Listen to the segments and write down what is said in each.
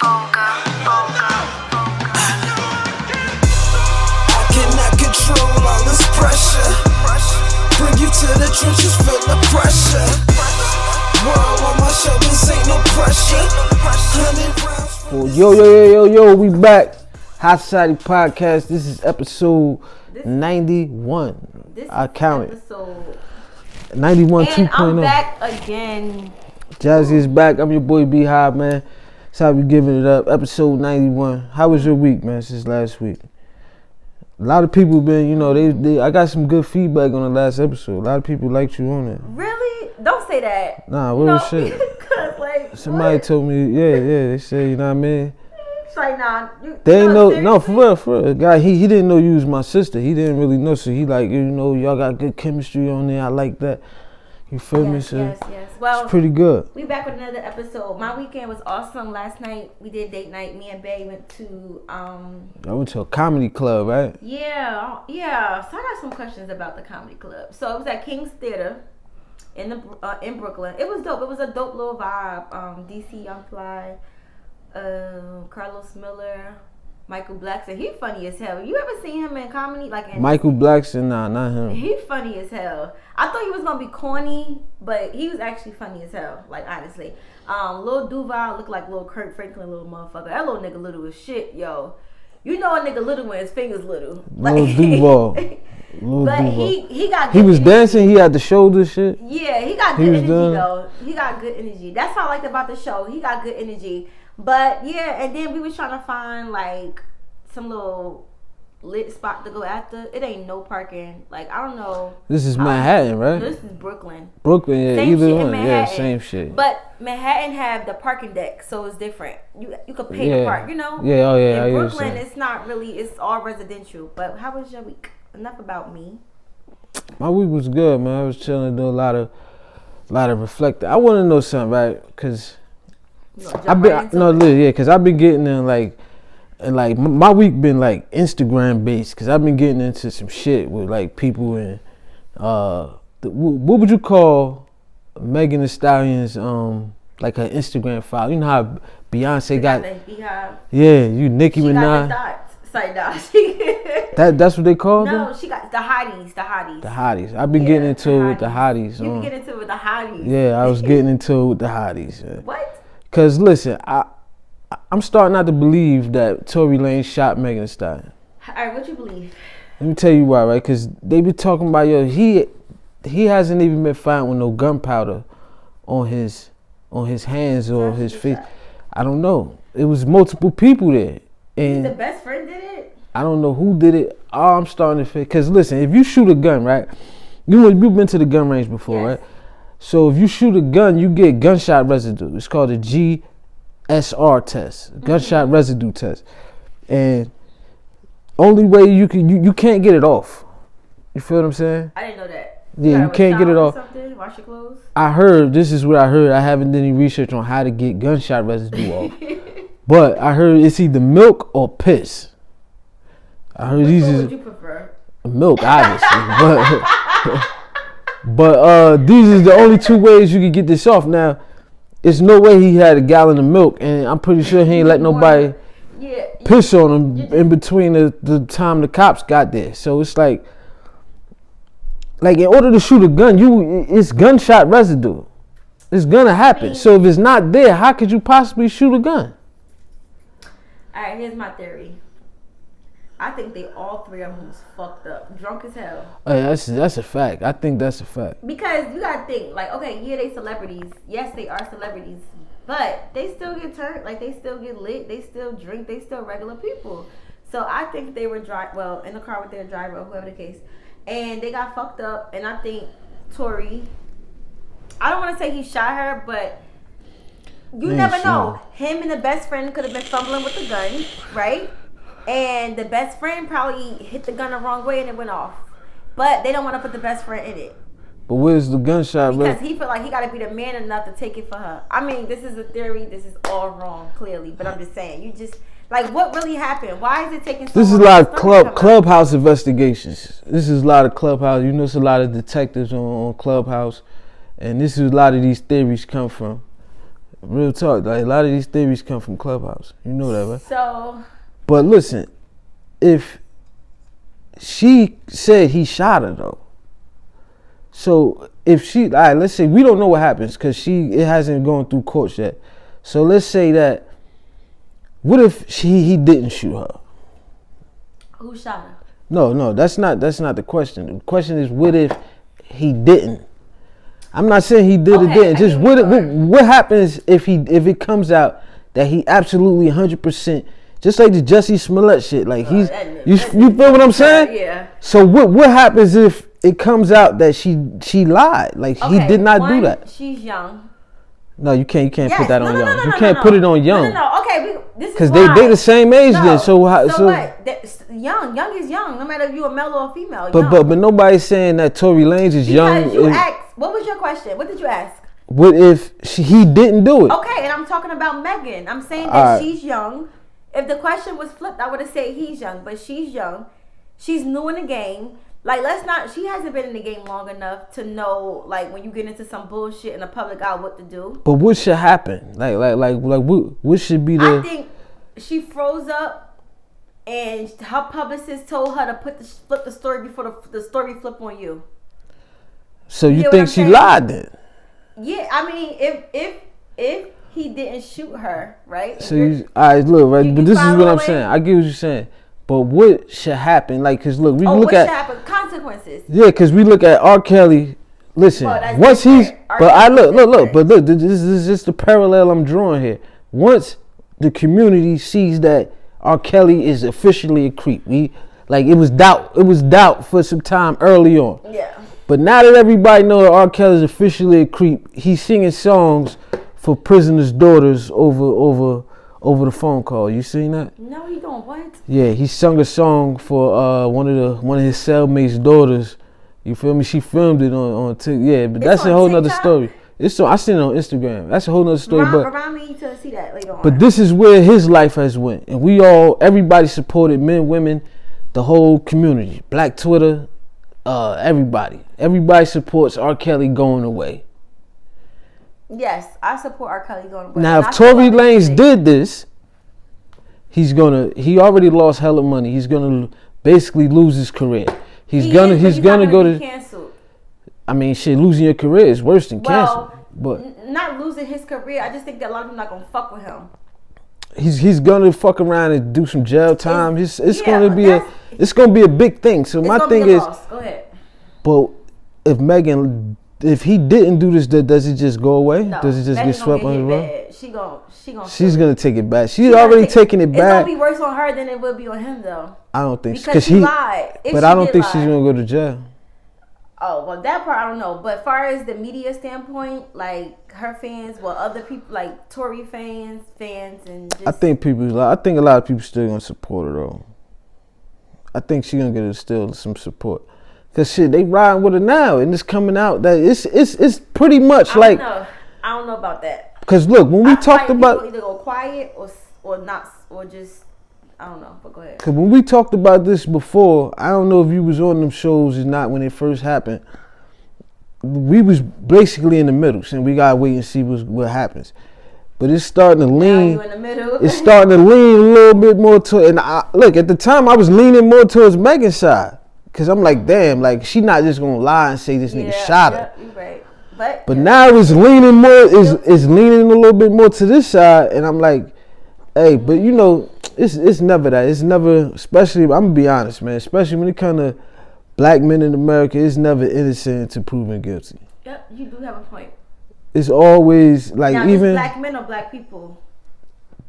I cannot control all this pressure. Bring you to the trenches, feel the pressure. World on my shoulders, ain't no pressure. 100 rounds. Yo, we back. Hot Society Podcast. This is episode 91. I counted. Episode 91 and 2.0. I'm back again. Jazzy is back. I'm your boy B-Hive, man. That's how we giving it up. Episode 91. How was your week, man, since last week? A lot of people been, I got some good feedback on the last episode. A lot of people liked you on it. Really? Don't say that. Nah, what was shit? Cause Somebody told me, they said, you know what I mean? It's like, nah. They ain't know, no, for real. Guy, he didn't know you was my sister. He didn't really know, so he like, y'all got good chemistry on there. I like that. You feel me? So Yes. Well, it's pretty good. We back with another episode. My weekend was awesome. Last night we did date night. Me and Bae went to I went to a comedy club, right? Yeah. So I got some questions about the comedy club. So it was at King's Theater in Brooklyn. It was dope. It was a dope little vibe. DC Young Fly, Carlos Miller, Michael Blackson. He funny as hell. You ever seen him in comedy? Michael Blackson? Nah, not him. He funny as hell. I thought he was gonna be corny, but he was actually funny as hell. Like, honestly, Lil Duval looked like Lil Kirk Franklin, little motherfucker. That little nigga little as shit, yo. You know a nigga little when his fingers little. Lil Duval. He got. He was energy. dancing. He had the shoulder shit. Yeah, he got good energy though. He got good energy. That's what I liked about the show. He got good energy. But yeah, and then we was trying to find like some little lit spot to go after. It ain't no parking. Like, I don't know. This is Manhattan, right? This is Brooklyn. Brooklyn, yeah, Same either shit one. in Manhattan. Yeah, same shit. But Manhattan have the parking deck, so it's different. You could pay to park, Yeah, In I Brooklyn, it's not really. It's all residential. But how was your week? Enough about me. My week was good, man. I was chilling, doing a lot of reflecting. I want to know something, right? Cause I've been because I've been getting in like my week been like Instagram based. Cause I've been getting into some shit with like people in what would you call Megan Thee Stallion's like her Instagram file? You know how Beyonce got Nicki Minaj. That's what they call them? No, she got the hotties. The hotties. I've been getting into it with the hotties. You get into it with the hotties. Yeah, I was getting into it with the hotties. Yeah. What? Cause listen, I'm starting not to believe that Tory Lanes shot Megan Thee Stallion. Alright, what you believe? Let me tell you why, right? Cause they be talking about he hasn't even been found with no gunpowder on his hands or his face. I don't know. It was multiple people there. And the best friend did it? I don't know who did it. Oh, I'm starting to feel. Cause listen, if you shoot a gun, right? You've been to the gun range before, right? So if you shoot a gun, you get gunshot residue. It's called a GSR test, gunshot residue test. And only way you can't get it off. You feel what I'm saying? I didn't know that. Yeah, you can't get it off. Wash your clothes. This is what I heard. I haven't done any research on how to get gunshot residue off. But I heard it's either milk or piss. I heard Which one would you prefer? Milk, obviously. but these is the only two ways you can get this off. Now, it's no way he had a gallon of milk, and I'm pretty sure he ain't let nobody piss on him in between the time the cops got there. So it's like in order to shoot a gun, it's gunshot residue. It's gonna happen. So if it's not there, how could you possibly shoot a gun? Alright, here's my theory. I think all three of them was fucked up, drunk as hell. Oh, yeah, that's a fact. I think that's a fact. Because you gotta think, like, okay, yeah, they celebrities. Yes, they are celebrities, but they still get turned. Like, they still get lit. They still drink. They still regular people. So I think they were in the car with their driver or whoever the case, and they got fucked up. And I think Tory, I don't want to say he shot her, but you never know. Him and the best friend could have been fumbling with the gun, right? And the best friend probably hit the gun the wrong way and it went off. But they don't want to put the best friend in it. But where's the gunshot? Because he feel like he got to be the man enough to take it for her. I mean, this is a theory. This is all wrong, clearly. But I'm just saying, what really happened? Why is it taking so long? This is a lot of clubhouse investigations. This is a lot of clubhouse. It's a lot of detectives on Clubhouse. And this is a lot of these theories come from. Real talk. Like a lot of these theories come from Clubhouse. You know that, right? So. But listen, if she said he shot her though, so if she, all right, let's say we don't know what happens because it hasn't gone through courts yet. So let's say that, what if he didn't shoot her? Who shot her? No, that's not the question. The question is, what if he didn't? I'm not saying he did or didn't. Just what happens if it comes out that he absolutely 100%, just like the Jussie Smollett shit. Like you feel what I'm saying? Yeah. So what happens if it comes out that she lied? Like he did not do that. She's young. No, you can't put that on young. No, you can't put it on young. No. Okay, this is because they the same age then. So what? Young is young. No matter if you a male or a female. But nobody's saying that Tory Lanez is young. Because you asked. What was your question? What did you ask? What if he didn't do it? Okay, and I'm talking about Megan. I'm saying that she's young. If the question was flipped, I would have said he's young, but she's young. She's new in the game. Like, she hasn't been in the game long enough to know, like, when you get into some bullshit in the public eye, what to do. But what should happen? Like what should be the... I think she froze up, and her publicist told her to flip the story before the story flip on you. So you think she lied then? Yeah, I mean, if he didn't shoot her, right? So all right, look, right, but this is what I'm saying. I get what you're saying. But what should happen? Like, cause look, we look at... what should happen? Consequences. Yeah, cause we look at R. Kelly. Listen, once he's... But look, this is just the parallel I'm drawing here. Once the community sees that R. Kelly is officially a creep, it was doubt for some time early on. Yeah. But now that everybody knows that R. Kelly is officially a creep, he's singing songs for prisoners' daughters over the phone call. You seen that? No, he don't. What? Yeah, he sung a song for one of his cellmates' daughters. You feel me? She filmed it on TikTok. Yeah, but that's a whole nother story. I seen it on Instagram. That's a whole nother story. Remind me to see that later on. But this is where his life has went, and everybody supported, men, women, the whole community, Black Twitter, everybody supports R. Kelly going away. Yes, I support R. Kelly going away. Now, if Tory Lanez did this, he already lost hella money. He's gonna basically lose his career. He's gonna go to canceled. I mean, shit, losing your career is worse than cancer. But not losing his career. I just think that a lot of people not gonna fuck with him. He's gonna fuck around and do some jail time. It's gonna be a big thing. So my thing is, go ahead. But if he didn't do this, does it just go away? No, does it just get swept under the rug? She's gonna take it back. She's already taking it back. It's gonna be worse on her than it will be on him, though. I don't think so. Because he lied. But I don't think she's gonna go to jail. Oh, well, that part I don't know. But as far as the media standpoint, like her fans, other people, like Tory fans, and just... I think a lot of people still gonna support her though. I think she's gonna get still some support. Cause shit, they riding with her now, and it's coming out that it's pretty much like... I don't know about that. Cause look, when we talked about... either go quiet or not, or just... I don't know, but go ahead. Cause when we talked about this before, I don't know if you was on them shows or not when it first happened. We was basically in the middle, saying we gotta wait and see what happens. But it's starting to lean. Now you in the middle. It's starting to lean a little bit more to. And look, at the time I was leaning more towards Megan's side, cause I'm like, damn, like she not just gonna lie and say this nigga shot her. Yeah, you're right. But now it's leaning more. Is leaning a little bit more to this side, and I'm like, hey, but you know. It's never that. It's never, especially, I'm gonna be honest, man, especially when it comes to black men in America, it's never innocent to proven guilty. Yep, you do have a point. It's always like, now, even black men or black people?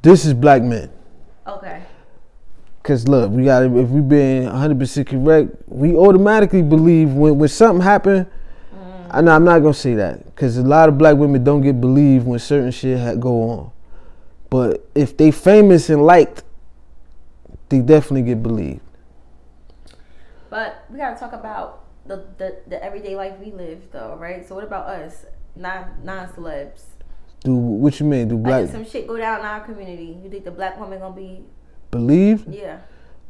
This is black men. Okay. Cause look, if we being 100% correct, we automatically believe when something happen. I'm not gonna say that, cause a lot of black women don't get believed when certain shit go on. But if they famous and liked, they definitely get believed. But we gotta talk about the everyday life we live, though, right? So what about us, non-celebs? What you mean? Do black? Like if some shit go down in our community, you think the black woman gonna be believed? Yeah.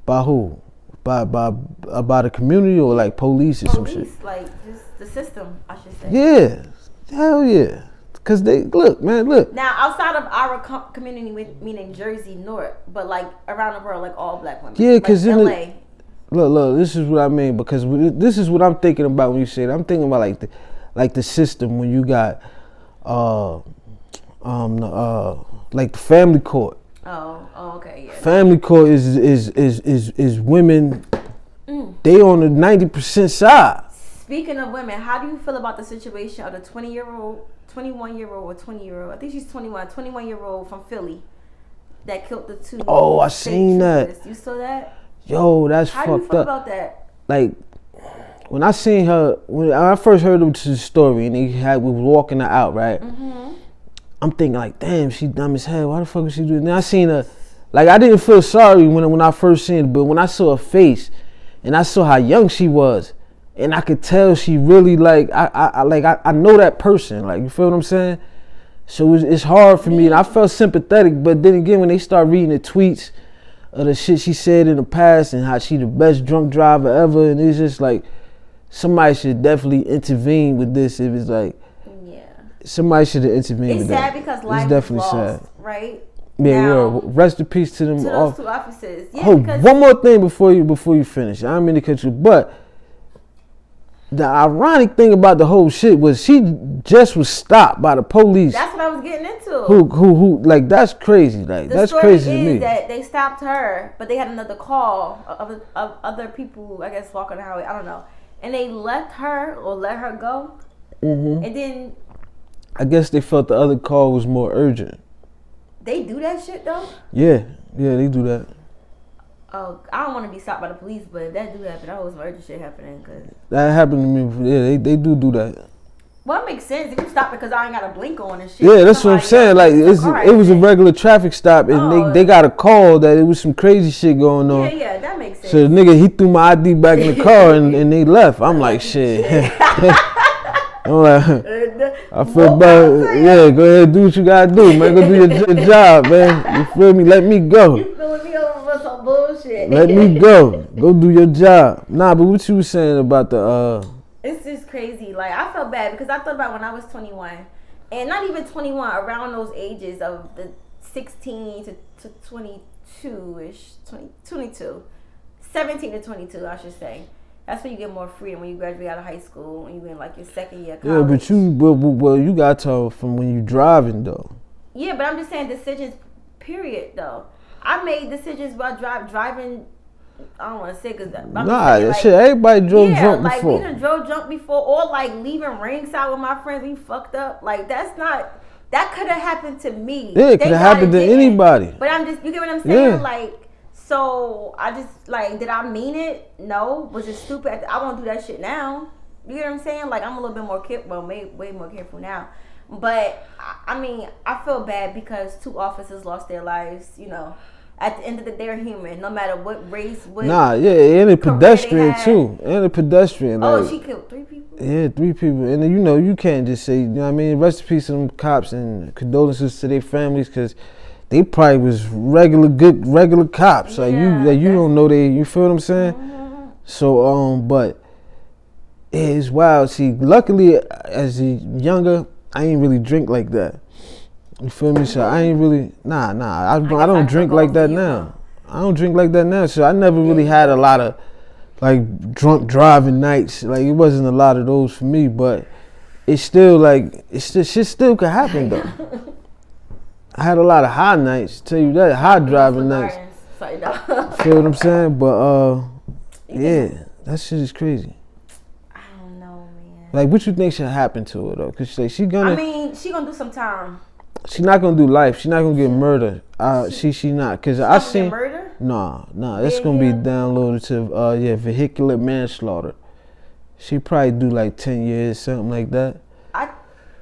By who? By the community or like police or some shit? Like just the system, I should say. Yeah, hell yeah. Cause they look. Now outside of our community, meaning Jersey North, but like around the world, like all black women. Yeah, cause like in LA. Look. This is what I mean, because this is what I'm thinking about when you say that. I'm thinking about like the system when you got like the family court. Oh, okay, yeah. Family court is women. They on the 90% side. Speaking of women, how do you feel about the situation of the 21-year-old, or 20-year-old? I think she's 21-year-old from Philly that killed the two. Oh, I seen that. You saw that? Yo, that's fucked up. How do you feel about that? Like, when I seen her, when I first heard of the story and we was walking her out, right? Mm-hmm. I'm thinking like, damn, she dumb as hell. Why the fuck is she doing? Then I seen her, like I didn't feel sorry when I first seen it, but when I saw her face and I saw how young she was, and I could tell she really like I know that person. Like, you feel what I'm saying? So it's hard for me, and I felt sympathetic. But then again, when they start reading the tweets of the shit she said in the past and how she the best drunk driver ever, and it's just like somebody should definitely intervene with this. If it's like, somebody should have intervened with that. It's sad because life it's definitely is lost, sad. right? Yeah, now, rest in peace to them. To those two officers. Yeah, oh, one more thing before you finish. I don't mean to cut you, but the ironic thing about the whole shit was she just was stopped by the police. That's what I was getting into. Who like, that's crazy. Like, that's crazy to me. The story is that they stopped her, but they had another call of other people, I guess, walking the highway. I don't know, and they left her or let her go, and then I guess they felt the other call was more urgent. They do that shit though? Yeah, they do that. Oh, I don't want to be stopped by the police, but if that do happen, I was some urgent shit happening. Cause that happened to me before. Yeah, they do that. Well, it makes sense. If you stop because I ain't got a blink on and shit. Yeah, that's what I'm saying. Like, it was a regular traffic stop, and they got a call that it was some crazy shit going on. Yeah, that makes sense. So the nigga, he threw my ID back in the car, and they left. I'm like, shit. I'm like, I feel bad. Yeah, go ahead, do what you gotta do, man. Go do your job, man. You feel me? Let me go. You feeling me over some bullshit? Let me go. Go do your job. Nah, but what you was saying about the It's just crazy. Like, I felt bad because I thought about when I was 21, and not even 21, around those ages of the 16 to 22ish, 22, 17 to 22, I should say. That's when you get more freedom, when you graduate out of high school, when you in like your second year of college. Yeah, but you got to from when you driving though. Yeah, but I'm just saying decisions, period though. I made decisions about driving. I don't want to say because shit. Everybody drove drunk like before. We done drove drunk before, or like leaving ringside with my friends. We fucked up. Like, that's not. That could have happened to me. Yeah, it could have happened to anybody. But I'm just, you get what I'm saying? Yeah. Like. So I just, like, did I mean it? No. Was it stupid? I won't do that shit now. You get what I'm saying? Like, I'm a little bit more careful. Well, way more careful now. But I mean, I feel bad because two officers lost their lives. You know, at the end of the day, they're human. No matter what race, what. And a pedestrian too, and a pedestrian. Oh, she killed 3 people. Yeah, 3 people, and you can't just say, you know what I mean. Rest in peace to them cops and condolences to their families, because they probably was regular cops. Like, you don't know they. You feel what I'm saying? Mm-hmm. So but it's wild. See, luckily as a younger, I ain't really drink like that. You feel me? So I ain't really I don't drink like that now. I don't drink like that now. So I never really had a lot of like drunk driving nights. Like, it wasn't a lot of those for me. But it's still like shit still could happen though. I had a lot of high nights, tell you that, high driving nights. Feel what I'm saying? But yeah, that shit is crazy. I don't know, man. Like, what you think should happen to her though? Cause she gonna. I mean, she gonna do some time. She not gonna do life. She not gonna get murdered. She not. Cause I seen. Murder? Nah. That's gonna be downloaded to vehicular manslaughter. She probably do like 10 years, something like that.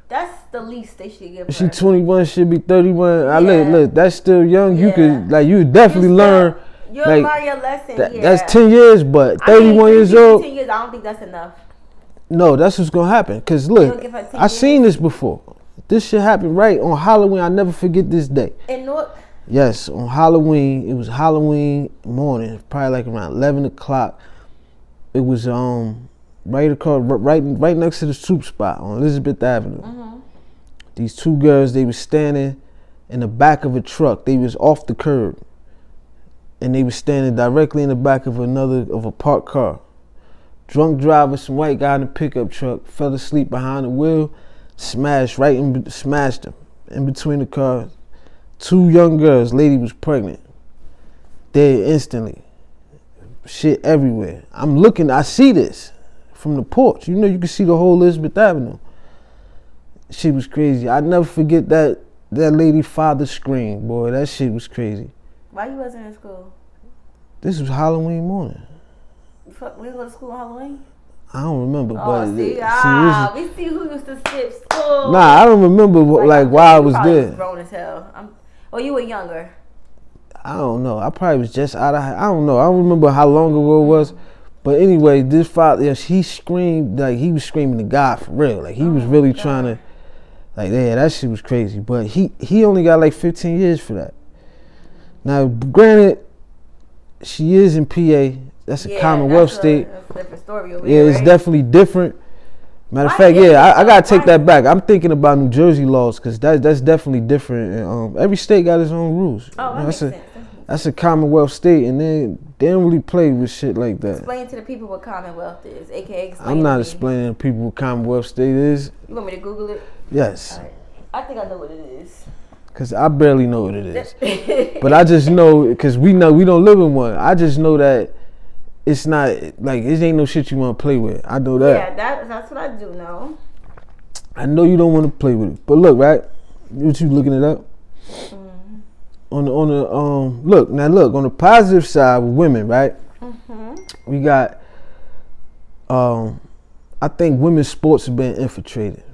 That's the least they should give her. She 21, should be 31. Yeah. Look, that's still young. You you definitely learn. You'll learn your lesson. That's 10 years, but 31 years old. 10 years, I don't think that's enough. No, that's what's gonna happen. Cause look, I seen this before. This shit happened right on Halloween. I never forget this day. In Newark? Yes, on Halloween. It was Halloween morning, probably like around 11 o'clock. It was right next to the soup spot on Elizabeth Avenue. Mm-hmm. These two girls, they was standing in the back of a truck. They was off the curb. And they was standing directly in the back of a parked car. Drunk driver, some white guy in a pickup truck, fell asleep behind the wheel, smashed him in between the cars. Two young girls, lady was pregnant. Dead instantly. Shit everywhere. I see this from the porch. You know, you can see the whole Elizabeth Avenue. Shit was crazy. I never forget that lady father scream, boy. That shit was crazy. Why you wasn't in school? This was Halloween morning. We go to school on Halloween? I don't remember, we see who used to skip school. Nah, I don't remember why I was there. Was grown as hell. You were younger. I don't know. I probably was just out of. I don't know. I don't remember how long ago it was, but anyway, this father, he screamed like he was screaming to God for real. Like he was really trying to. Like yeah, that shit was crazy. But he only got like 15 years for that. Now, granted, she is in PA. That's a Commonwealth state. That's a different story over here, it's definitely different. Matter of fact, I gotta take that back. I'm thinking about New Jersey laws because that's definitely different. And, every state got its own rules. Oh, that makes sense. That's a Commonwealth state, and they don't really play with shit like that. Explain to the people what Commonwealth is, aka. I'm not explaining to people what Commonwealth state is. You want me to Google it? Yes. All right. I think I know what it is. Cause I barely know what it is, but I just know because we don't live in one. I just know that it's not like it ain't no shit you want to play with. I know that. Yeah, that's what I do know. I know you don't want to play with it, but look, right? What you looking it up? On the look on the positive side with women, right? We got I think women's sports have been infiltrated.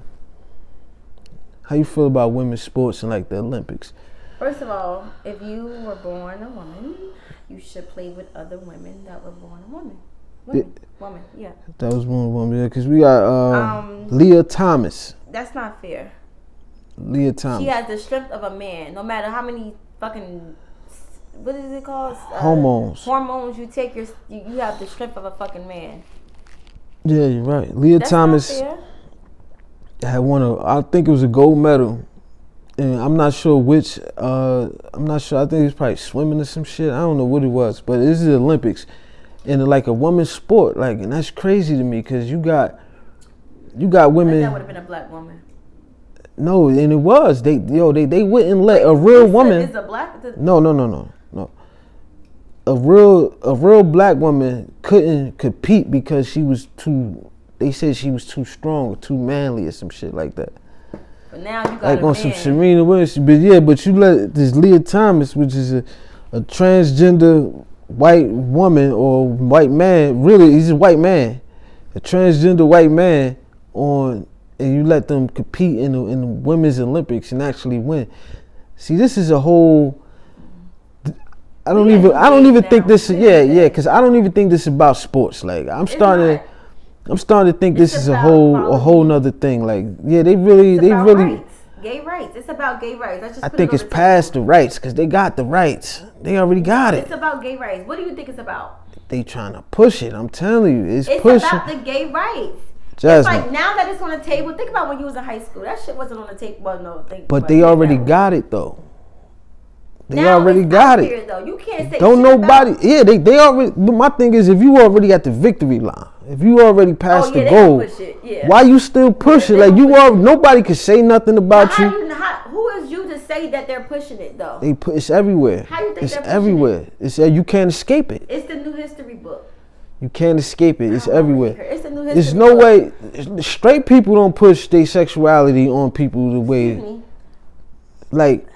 How you feel about women's sports and like the Olympics? First of all, if you were born a woman, you should play with other women that were born a woman. Woman, yeah. That was born a woman, yeah. Cause we got Lia Thomas. That's not fair. Lia Thomas. She has the strength of a man. No matter how many fucking what is it called? Hormones you take. You have the strength of a fucking man. Yeah, you're right. Lia Thomas. Not fair. Had I think it was a gold medal, and I'm not sure which. I'm not sure. I think it was probably swimming or some shit. I don't know what it was, but this is the Olympics, and like a woman's sport, like, and that's crazy to me because you got women. That would have been a black woman. No, and it was they wouldn't let a real woman. Is a black? No. A real black woman couldn't compete because she was too. They said she was too strong or too manly or some shit like that. But now you got like on some Serena Williams. But you let this Lia Thomas, which is a transgender white woman or white man, really he's a white man, a transgender white man and you let them compete in the women's Olympics and actually win. See, this is a whole. I don't even think this. Because I don't even think this is about sports. Like I'm starting to think this is a whole nother thing. Like, yeah, they really. Rights. Gay rights. It's about gay rights. I think it's past the rights because they got the rights. They already got it. It's about gay rights. What do you think it's about? They trying to push it. I'm telling you, it's pushing. It's about the gay rights. Jasmine. It's like now that it's on the table. Think about when you was in high school. That shit wasn't on the table. Well, no. But they already got it though. They now already got it. Though. You can't say don't nobody. Yeah, they already. But my thing is, if you already at the victory line, if you already passed the goal, why you still push it? Like nobody can say nothing about you. Who is you to say that they're pushing it though? It's everywhere. How you think it's they're pushing everywhere. It? It's you can't escape it. It's the new history book. You can't escape it. It's everywhere. It's the new history There's no way. Straight people don't push their sexuality on people the way. Excuse me. Like.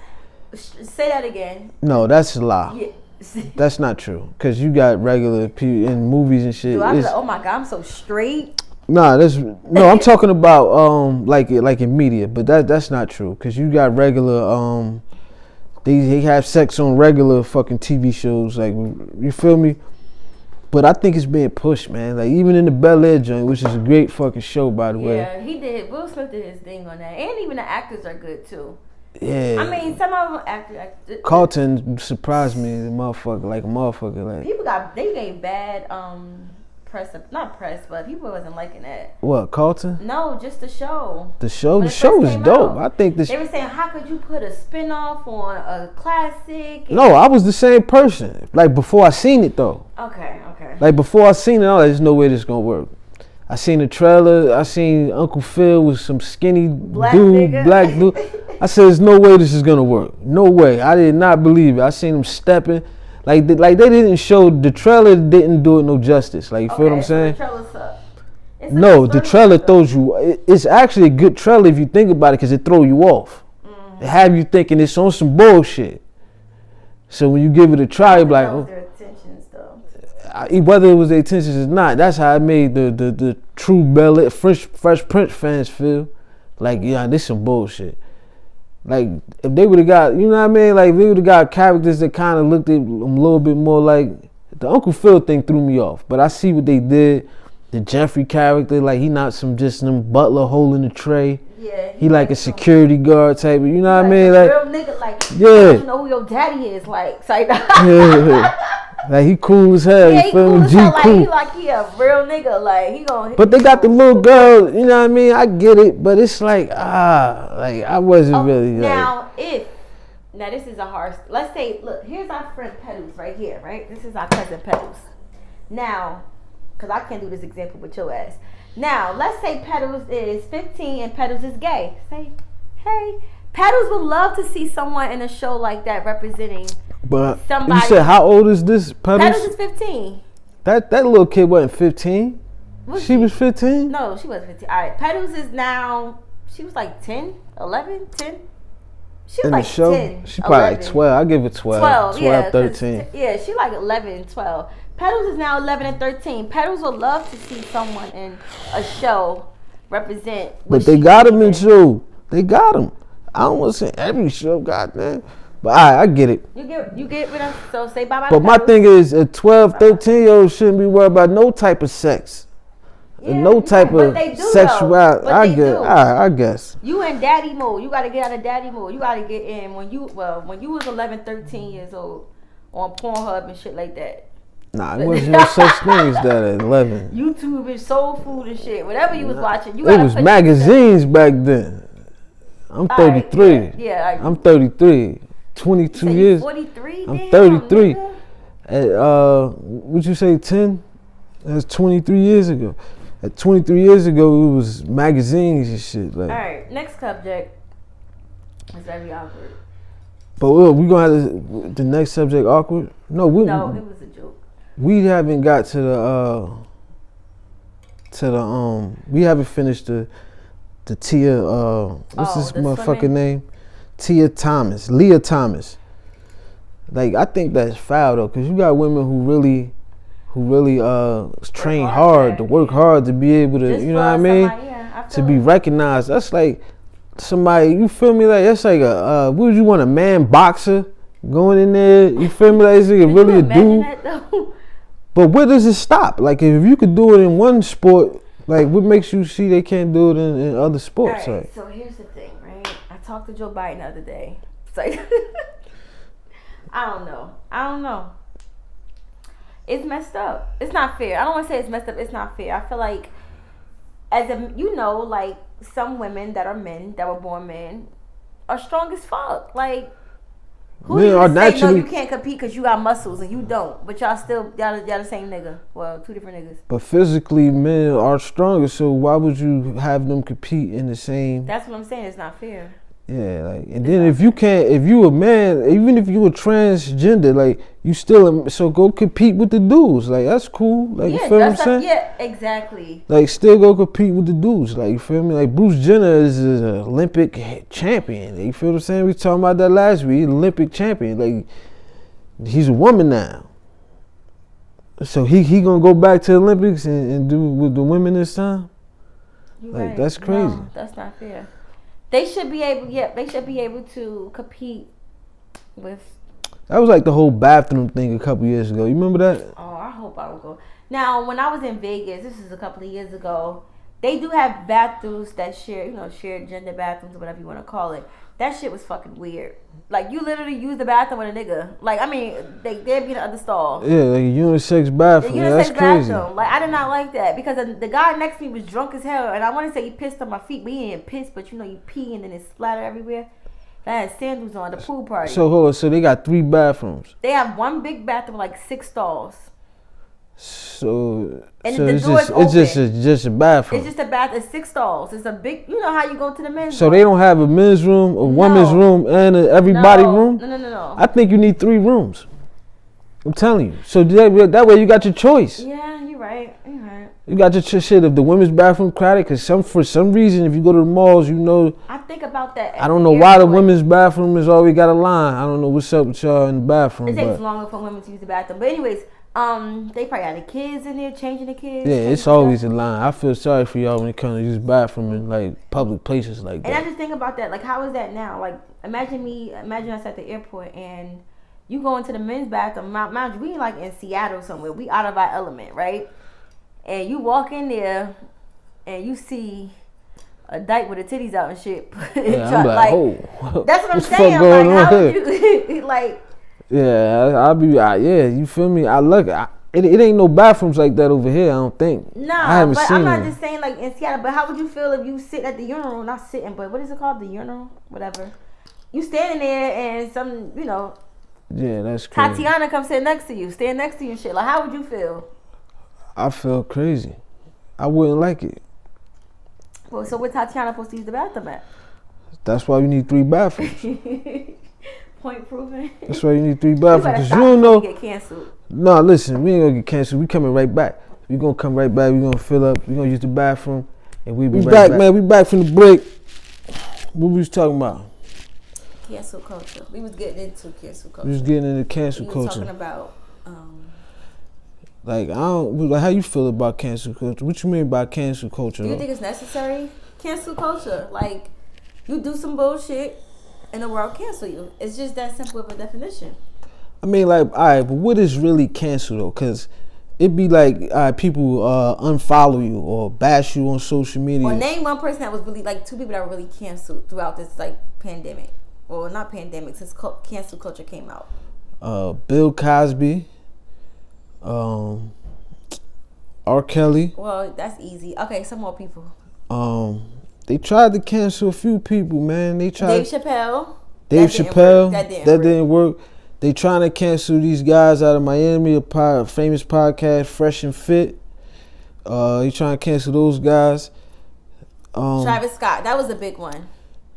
Say that again. No, that's a lie. Yeah. That's not true. Cause you got regular people in movies and shit. Dude, I was like, oh my god, I'm so straight. Nah, I'm talking about like in media, but that's not true. Cause you got regular they have sex on regular fucking TV shows. Like, you feel me? But I think it's being pushed, man. Like even in the Bel Air joint, which is a great fucking show, by the way. Yeah, he did. Will Smith did his thing on that, and even the actors are good too. Yeah. I mean, some of them actors. Carlton surprised me, the motherfucker, like a motherfucker. Like people they gave bad not press, but people wasn't liking that. What, Carlton? No, just the show. The show is dope. I think they were saying, how could you put a spinoff on a classic? No, I was the same person. Like before I seen it though. Okay. Like before I seen it, there's no way this gonna work. I seen the trailer. I seen Uncle Phil with some skinny black dude. I said, there's no way this is gonna work. No way. I did not believe it. I seen him stepping. Like they didn't show, the trailer didn't do it no justice. Like, you feel what I'm saying? The trailer sucked. No, the trailer throws you. It's actually a good trailer if you think about it, because it throw you off. It have you thinking it's on some bullshit. So when you give it a try, you're like, oh. Whether it was their intentions or not, that's how I made the true Fresh Prince fans feel. Like, yeah, this some bullshit. Like, if they would have got, you know what I mean? Like, if they would have got characters that kind of looked at them a little bit more like, the Uncle Phil thing threw me off. But I see what they did. The Jeffrey character, like, he not some butler holding the tray. Yeah. He like a security guard type, you know what I mean? Like, real nigga, like, yeah. You know who your daddy is, like, yeah. Like, he cool as hell. Yeah, you feel me? Cool. Like he a real nigga. Like, he gonna. But they got the little girl. You know what I mean? I get it, but it's like like I wasn't really. Now this is a hard. Let's say, look, here's our friend Pedals right here, right? This is our cousin Pedals. Now, because I can't do this example with your ass. Now, let's say Pedals is 15 and Pedals is gay. Say, hey, Pedals would love to see someone in a show like that representing. But somebody. You said, how old is this Pedals? Pedals is 15. That little kid wasn't 15. She was 15? No, she wasn't 15. All right, Pedals is now, she was like 10, 11, 10. She was in like the show, 10, she probably 11. Like 12. I give her 12, yeah, 13. Yeah, she like 11, 12. Pedals is now 11 and 13. Pedals would love to see someone in a show represent. But they got him in show. They got him. I don't want to say every show, goddamn. But I get it. You get with us, so say bye-bye. But my thing is, a 12, 13-year-old shouldn't be worried about no type of sex. Yeah, no type of sexuality. I guess. You in daddy mode. You got to get out of daddy mode. You got to get in when you was 11, 13 years old on Pornhub and shit like that. Nah, it wasn't no such thing as that at 11. YouTube and soul food and shit. Whatever you was watching, you it was magazines back then. I'm 33. Right, yeah. I'm 33. 22 years. 43? I'm 33. Would you say 10? That's 23 years ago. At 23 years ago, it was magazines and shit. Like. All right, next subject is very awkward. But we gonna have the next subject awkward? No, it was a joke. We haven't got to the we haven't finished the Tia what's this motherfucker name? Lia Thomas. Like, I think that's foul though, because you got women who really train hard to work hard to be able to, you know what I mean? To be recognized. That's like somebody, you feel me? Like, that's like what would you want, a man boxer going in there? You feel me? Like, is it really a dude? But where does it stop? Like, if you could do it in one sport, like, what makes you see they can't do it in other sports? All right, so here's the thing, right? I talked to Joe Biden the other day. It's like, I don't know. It's messed up. It's not fair. I don't want to say it's messed up. It's not fair. I feel like, like, some women that are men, that were born men, are strong as fuck. Like, who do you say, no, you can't compete because you got muscles and you don't, but y'all the same nigga. Well, two different niggas. But physically, men are stronger, so why would you have them compete in the same? That's what I'm saying. It's not fair. Yeah, like, and then if you a man, even if you a transgender, like, you still, so go compete with the dudes. Like, that's cool. Like, you feel what I'm saying? Yeah, exactly. Like, still go compete with the dudes. Like, you feel me? Like, Bruce Jenner is an Olympic champion. You feel what I'm saying? We talking about that last week. He's an Olympic champion. Like, he's a woman now. So he gonna go back to the Olympics and do with the women this time? You're like, right. that's crazy. No, that's not fair. They should be able to compete with. That was like the whole bathroom thing a couple years ago. You remember that? Oh, I hope I don't go. Now, when I was in Vegas, this is a couple of years ago, they do have bathrooms that share, shared gender bathrooms or whatever you want to call it. That shit was fucking weird. Like, you literally use the bathroom with a nigga. Like, I mean, they'd be in the other stall. Yeah, like a unisex bathroom. Yeah, that's crazy. Bathroom. Like, I did not like that because the guy next to me was drunk as hell, and I want to say he pissed on my feet, but he didn't piss. But you know, you pee and then it splattered everywhere. I had sandals on the pool party. So hold on, so they got 3 bathrooms. They have one big bathroom with like 6 stalls. So it's just a bathroom. It's just a bath. It's 6 stalls. It's a big. You know how you go to the men's. So they don't have a men's room, a women's room, and a everybody room. No. I think you need 3 rooms. I'm telling you. So that way you got your choice. Yeah, you're right. You got your shit. If the women's bathroom crowded, because for some reason, if you go to the malls, you know. I think about that. I don't know why the women's bathroom is always got a line. I don't know what's up with y'all in the bathroom. It takes longer for women to use the bathroom. But anyways, they probably got the kids in there, changing the kids. Yeah, it's always a line. I feel sorry for y'all when it comes to use bathroom in like public places like that. And I just think about that. Like, how is that now? Like, imagine us at the airport and you go into the men's bathroom. Mind you, we like in Seattle somewhere. We out of our element, right? And you walk in there and you see a dyke with the titties out and shit. Yeah, I'm like, oh, that's what I'm saying. I'm like, how would you like? Yeah, I'll be. Yeah, you feel me? It ain't no bathrooms like that over here. I don't think. Nah, but I'm not just saying like in Seattle. But how would you feel if you sit at the urinal? Not sitting, but what is it called? The urinal, whatever. You standing there and some, you know. Yeah, that's crazy. Tatiana comes sit next to you, stand next to you and shit. Like, how would you feel? I feel crazy. I wouldn't like it. Well, so where Tatiana supposed to use the bathroom at? That's why we need 3 bathrooms. Point proven. That's why you need 3 bathrooms. Because you don't know. Get canceled. No, listen, we ain't gonna get canceled. We coming right back. We gonna come right back. We gonna fill up. We gonna use the bathroom, and we right back, man. We back from the break. What we was talking about? Cancel culture. We was getting into cancel culture. We was getting into cancel culture. Talking about. Like, how you feel about cancel culture? What you mean by cancel culture? Do you think it's necessary? Cancel culture, like, you do some bullshit and the world cancel you. It's just that simple of a definition. I mean, like, all right, but what is really cancel though? Because it be like, all right, people unfollow you or bash you on social media. Or name one person that was really, like, 2 people that were really canceled throughout this, like, pandemic. Well, not pandemic, since cancel culture came out. Bill Cosby. R. Kelly. Well, that's easy. Okay, some more people. They tried to cancel a few people, man. They tried. Dave Chappelle. That didn't work. They trying to cancel these guys out of Miami, a famous podcast, Fresh and Fit. They trying to cancel those guys. Travis Scott, that was a big one.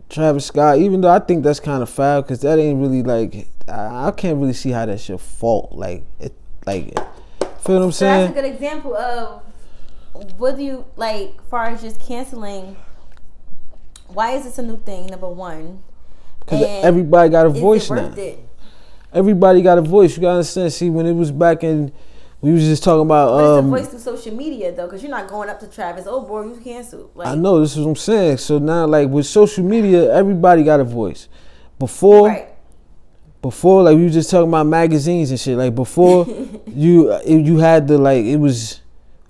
Travis Scott, even though I think that's kind of foul, because that ain't really like, I can't really see how that's your fault. Feel what I'm saying? That's a good example of what do you like, far as just canceling. Why is this a new thing? Number one, because everybody got a voice now. Everybody got a voice. You gotta understand. See, when it was back in, we was just talking about. But it's a voice through social media though, because you're not going up to Travis. Oh boy, you canceled. Like, I know, this is what I'm saying. So now, like with social media, everybody got a voice. Before, like we were just talking about magazines and shit. Like before, you had to like, it was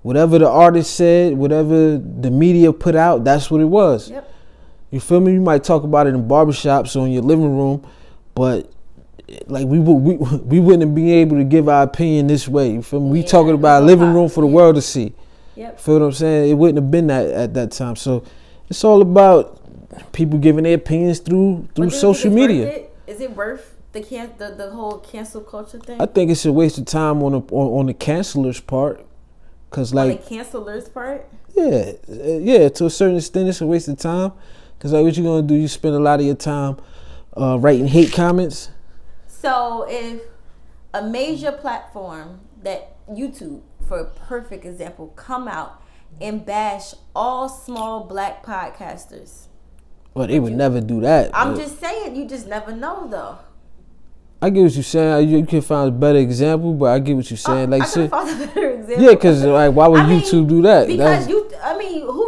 whatever the artist said, whatever the media put out. That's what it was. Yep. You feel me? You might talk about it in barbershops or in your living room, but like we wouldn't be able to give our opinion this way. You feel me? We talking about a living room for the world to see. Yep. Feel what I'm saying? It wouldn't have been that at that time. So it's all about people giving their opinions through social media. Is it worth the whole cancel culture thing? I think it's a waste of time on the cancelers' part, cause like on the cancelers' part. Yeah, to a certain extent, it's a waste of time. Cause like what you gonna do? You spend a lot of your time writing hate comments. So if a major platform, that YouTube, for a perfect example, come out and bash all small black podcasters. Well, they would never do that. I'm just saying, you just never know though. I get what you're saying. You can find a better example, but I get what you're saying. Like, I can find a better example. Yeah, because like, why would YouTube do that? Because who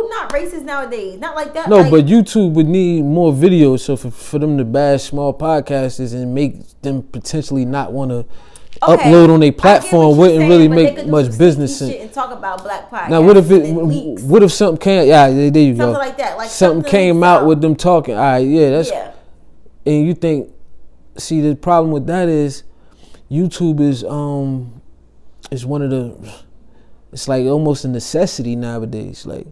not racist nowadays? Not like that. No, like, but YouTube would need more videos. So for them to bash small podcasters and make them potentially not want to upload on their platform wouldn't really make much business sense. And talk about black podcasts. Now, what if something came? Yeah, there you go. Something like that. Like something came out with them talking. All right, yeah, that's. Yeah. and you think, see, the problem with that is YouTube is one of the, it's like almost a necessity nowadays. Like,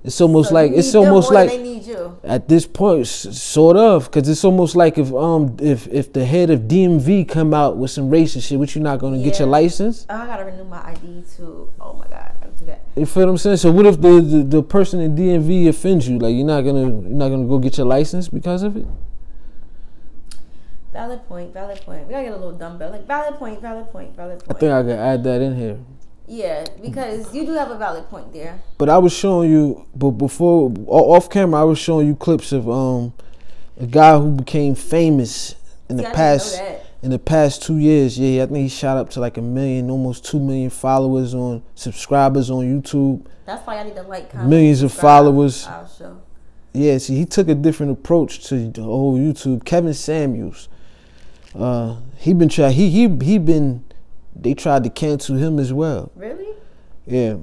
it's almost So like you it's need them almost more than like they need you. at this point, sort of, because it's almost like if the head of DMV come out with some racist shit, what, you not gonna get your license? Oh, I gotta renew my ID too. Oh my god, I gotta do that. You feel what I'm saying? So what if the person in DMV offends you? Like, you're not gonna go get your license because of it? Valid point. We gotta get a little dumbbell. Like, valid point. I think I can add that in here. Yeah, because you do have a valid point there. But I was showing you, but before, off camera, I was showing you clips of a guy who became famous in the past 2 years. Yeah, I think he shot up to like 1 million, almost 2 million followers subscribers on YouTube. That's why I need to like, comment, millions of followers. I'll show. Yeah, see, he took a different approach to the whole YouTube. Kevin Samuels, they tried to cancel him as well. Really? Yeah,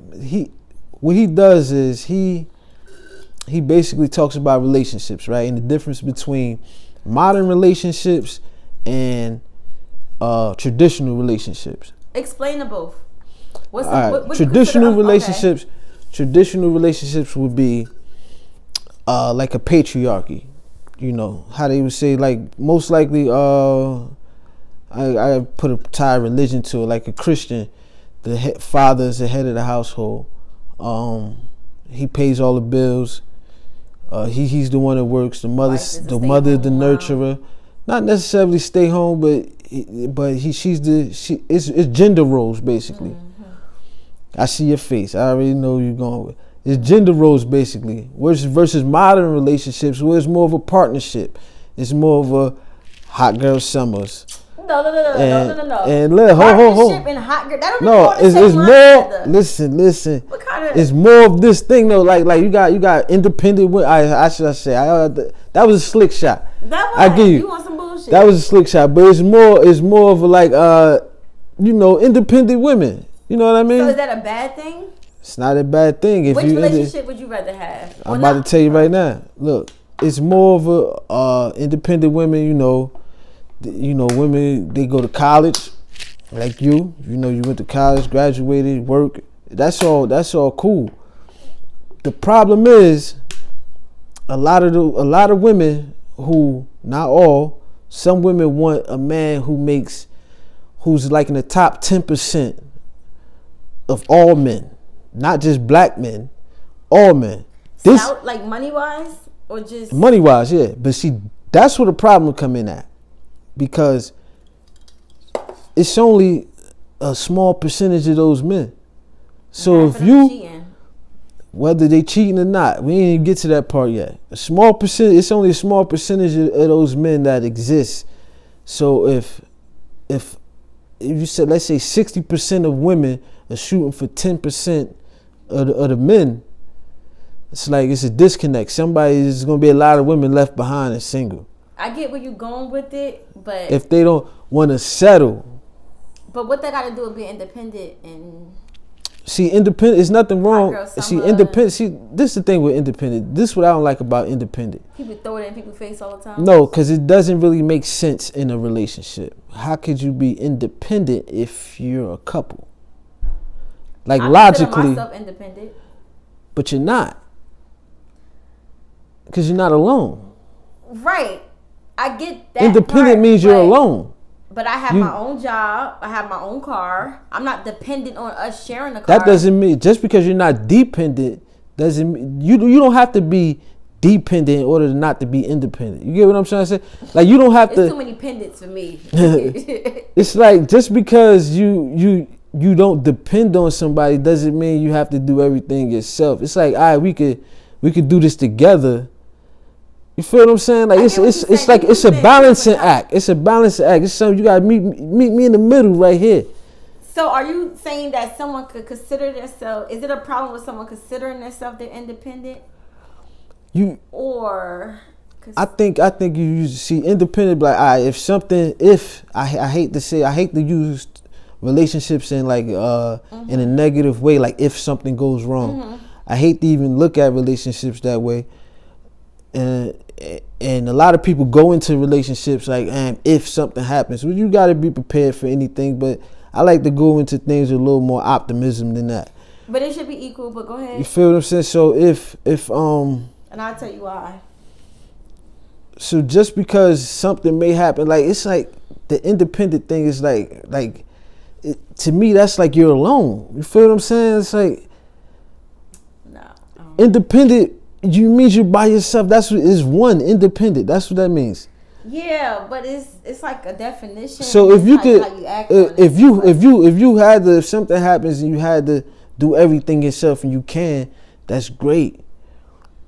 what he does is he basically talks about relationships, right? And the difference between modern relationships and traditional relationships. Explain the both. Traditional relationships? Okay. Traditional relationships would be like a patriarchy. You know how they would say, like, most likely. I put a tie of religion to it, like a Christian. The father is the head of the household. He pays all the bills. He's the one that works. The mother, the nurturer. Not necessarily stay home, but it's gender roles basically. I see your face. I already know you're going with. It's gender roles basically. Versus modern relationships, where it's more of a partnership. It's more of a hot girl summers. No. And look, hold. And hot girl. That don't no, it's more. Listen. What kind of? It's more of this thing though. Like you got independent. I should say. That was a slick shot. That was. I give you. You want some bullshit? That was a slick shot, but it's more of a, like independent women. You know what I mean? So is that a bad thing? It's not a bad thing. Which relationship would you rather have? I'm about to tell you right now. Look, it's more of a independent women. Women, they go to college, like you. You went to college, graduated, work. That's all cool. The problem is, a lot of women who, not all, some women want a man who's like in the top 10% of all men, not just black men, all men. Like money wise, or just money wise, yeah. But see, that's where the problem come in at. Because it's only a small percentage of those men. So if whether they cheating or not, we ain't even get to that part yet. It's only a small percentage of those men that exist. So if you said, let's say 60% of women are shooting for 10% of the men, it's like it's a disconnect. There's gonna be a lot of women left behind and single. I get where you're going with it, but if they don't want to settle. But what they got to do with being independent and. See, independent, there's nothing wrong. Independent. See, this is the thing with independent. This is what I don't like about independent. People throw it in people's face all the time. No, because it doesn't really make sense in a relationship. How could you be independent if you're a couple? Like, logically. I consider myself independent. But you're not. Because you're not alone. Right. I get that. Independent means you're alone. But I have my own job. I have my own car. I'm not dependent on us sharing a car. That doesn't mean, just because you're not dependent doesn't mean, you don't have to be dependent in order to not to be independent. You get what I'm trying to say? Like, you don't have to. There's too many pendants for me. It's like, just because you don't depend on somebody doesn't mean you have to do everything yourself. It's like, all right, we could do this together. You feel what I'm saying? Like, it's a balancing act. It's a balancing act. It's something you gotta meet me in the middle right here. So are you saying that someone could consider themselves? Is it a problem with someone considering themselves they're independent? I think you see independent, like, all right, I hate to use relationships in like in a negative way, like if something goes wrong. I hate to even look at relationships that way. and a lot of people go into relationships like, if something happens, well, you got to be prepared for anything. But I like to go into things with a little more optimism than that. But it should be equal. But go ahead. You feel what I'm saying? So if and I'll tell you why. So just because something may happen, like it's like the independent thing is like to me that's like you're alone. You feel what I'm saying? It's like independent. You means you're by yourself. That's what is one independent. That's what that means. Yeah, but it's like a definition. So if you could, how you act if you had to, if something happens and you had to do everything yourself and you can, that's great.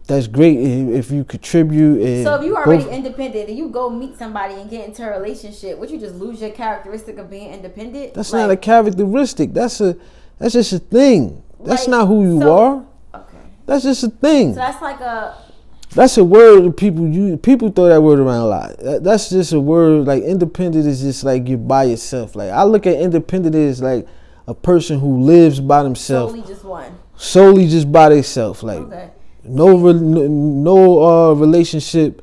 That's great if you contribute. And so if you are already independent and you go meet somebody and get into a relationship, would you just lose your characteristic of being independent? That's not a characteristic. That's just a thing. That's not who you are. Okay. That's just a thing. So that's like a. That's a word that people use. People throw that word around a lot. That's just a word. Like independent is just like you're by yourself. Like I look at independent as like a person who lives by themselves. Solely just one. Solely just by themselves. Like no relationship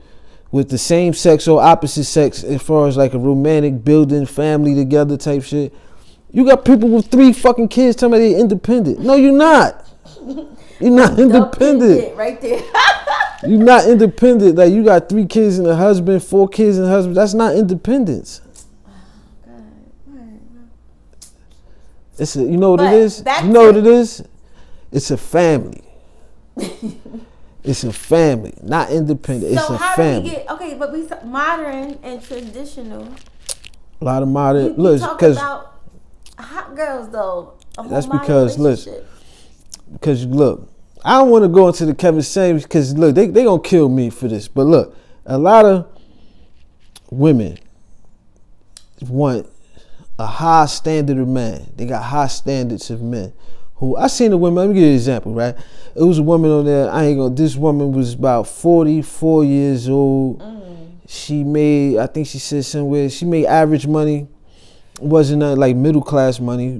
with the same sex or opposite sex as far as like a romantic building family together type shit. You got people with 3 fucking kids telling me they're independent. No, you're not. You're not independent. Right there. You're not independent. Like you got 3 kids and a husband, 4 kids and a husband. That's not independence. It's a, you know what it is? You know what it is? It's a family. It's a family, not independent. It's a family. So how do we get, but we modern and traditional. A lot of modern, you talk about hot girls though. That's because, listen, because look, I don't want to go into the Kevin Samuels because look, they gonna kill me for this. But look, a lot of women want a high standard of man. They got high standards of men. Who I seen a woman. Let me give you an example, right? It was a woman on there. This woman was about 44 years old. She made, I think she said somewhere, she made average money. Wasn't like middle class money.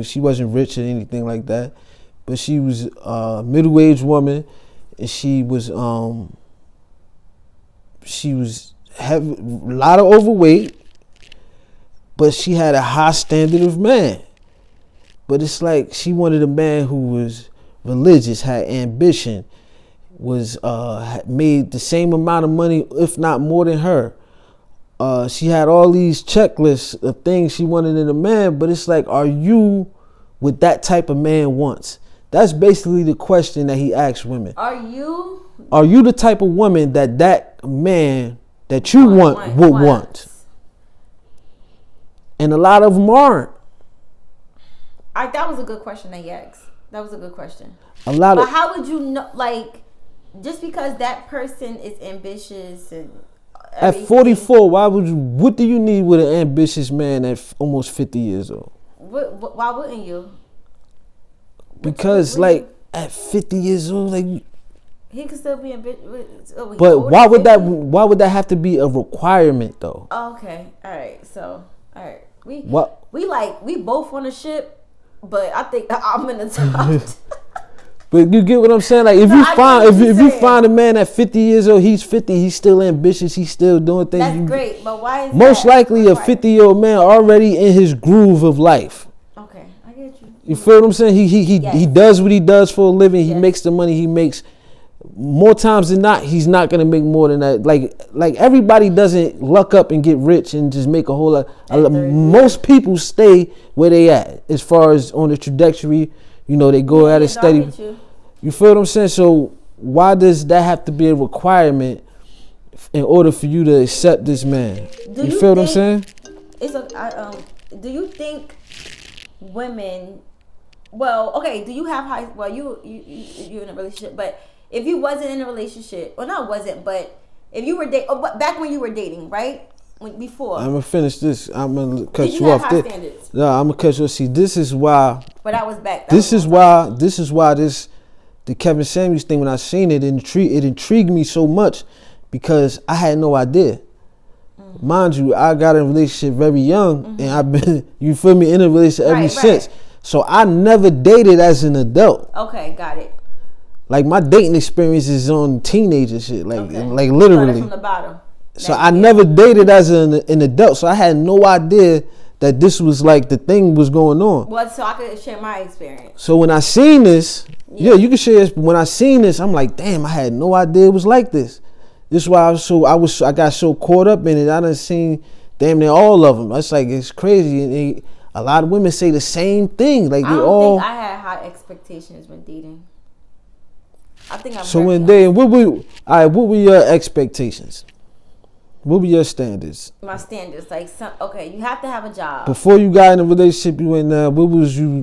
She wasn't rich or anything like that. But she was a middle-aged woman, and she was having a lot of overweight, but she had a high standard of man. But it's like she wanted a man who was religious, had ambition, was made the same amount of money, if not more than her. She had all these checklists of things she wanted in a man, but it's like, are you what that type of man wants? That's basically the question that he asks women. Are you the type of woman that man that you would want? And a lot of them aren't. That was a good question that you asked. That was a good question. But how would you know, like, just because that person is ambitious and at 44, what do you need with an ambitious man at almost 50 years old? Why wouldn't you? Because like at 50 years old, like he could still be ambitious. But why would that have to be a requirement though? Okay, all right. We both on a ship. But I think I'm in the top. But you get what I'm saying? Like if you find a man at 50 years old, he's 50, he's still ambitious, he's still doing things. That's great, but why is most likely a 50-year-old man already in his groove of life. Okay, I get you. You feel what I'm saying? He does what he does for a living. He makes the money he makes. More times than not, he's not gonna make more than that. Like everybody doesn't luck up and get rich and just make a whole lot. Most people stay where they at as far as on the trajectory. You know, they go at it steady. You feel what I'm saying? So why does that have to be a requirement in order for you to accept this man? You feel what I'm saying? Do you think women? Well, okay. Do you have high? Well, you're in a relationship, but if you wasn't in a relationship, but if you were back when you were dating, right? Before. I'm gonna finish this. I'm gonna cut you off. High standards? No, I'm gonna cut you off. See, this is why. But I was back. This is why the Kevin Samuels thing. When I seen it, it intrigued me so much because I had no idea. Mind you, I got in a relationship very young, and I've been, you feel me, in a relationship ever since. So I never dated as an adult. Okay, got it. Like my dating experience is on teenager shit, like Okay. literally. From the bottom. So I never dated as an adult, so I had no idea that this was like the thing was going on. Well, so I could share my experience. So when I seen this, yeah, you can share this. But when I seen this, I'm like, damn, I had no idea it was like this. This is why I got so caught up in it. I done seen damn near all of them. That's like, it's crazy. And a lot of women say the same thing. Like I don't think I had high expectations when dating. I think I'm. So when dating, what were your expectations? What were your standards? My standards, like, okay, you have to have a job. Before you got in a relationship you in now, what was you?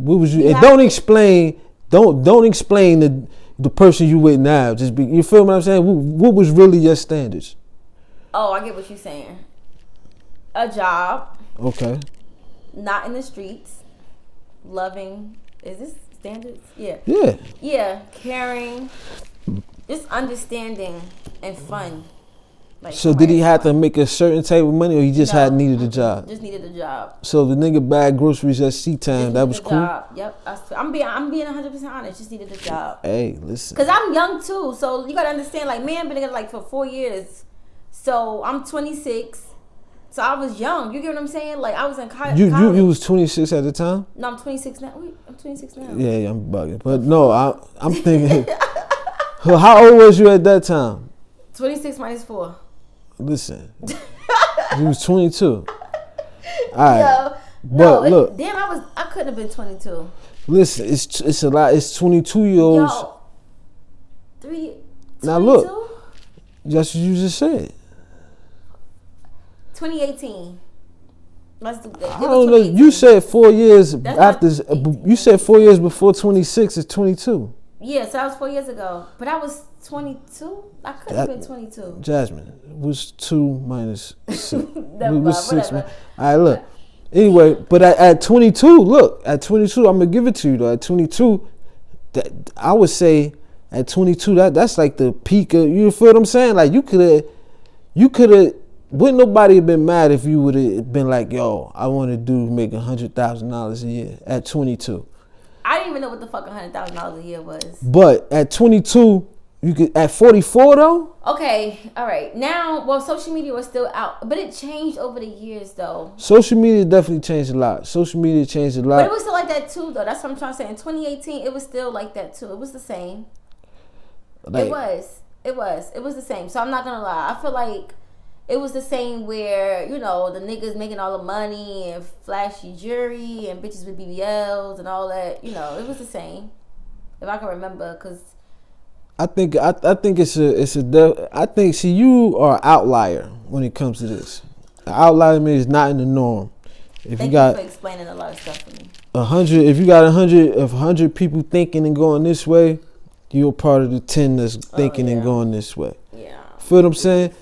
And don't explain the person you with now. Just be, you feel what I'm saying? What was really your standards? Oh, I get what you're saying. A job. Okay. Not in the streets. Loving. Is this standards? Yeah. Yeah. Yeah. Caring. Just understanding and fun. Like, so did he have to make a certain type of money, or he just needed a job? Just needed a job. So the nigga bag groceries at C-Time, that was cool? Job. Yep. I'm being 100% honest. Just needed a job. Hey, listen. Because I'm young too, so you gotta understand, like, man, been together like for 4 years. So I'm 26. So I was young. You get what I'm saying? Like, I was in college. You was 26 at the time? No, I'm 26 now. Wait, I'm 26 now. Yeah, I'm bugging. But no, I'm thinking. How old was you at that time? 26 minus 4. Listen, you was 22. All right. Yo, look. Damn, I couldn't have been 22. Listen, it's a lot. It's 22-year-olds. Yo, 22? Now look, that's what you just said. 2018. Let's do that. I don't know. You said 4 years after. You said 4 years before 26 is 22. Yeah, so that was 4 years ago. But I was 22. I couldn't have been 22. Jasmine, was 2 minus 6. Never was 6. All right, look. Anyway, but at 22, look, at 22, I'm gonna give it to you though. At 22, that I would say at 22, that's like the peak of, you feel what I'm saying? Like you could have. Wouldn't nobody have been mad if you would have been like, yo, I want to make $100,000 a year at 22. I didn't even know what the fuck $100,000 a year was. But at 22, you could, at 44 though? Okay, all right. Now, well, social media was still out, but it changed over the years though. Social media definitely changed a lot. Social media changed a lot. But it was still like that too though. That's what I'm trying to say. In 2018, it was still like that too. It was the same. Like, it was the same. So I'm not gonna lie. I feel like it was the same where, you know, the niggas making all the money and flashy jewelry and bitches with BBLs and all that. You know, it was the same. If I can remember, because I think see, you are an outlier when it comes to this. An outlier means not in the norm. If Thank you for explaining a lot of stuff for me. 100, if you got 100 people thinking and going this way, you're part of the 10 that's thinking and going this way. Yeah. Feel what I'm saying?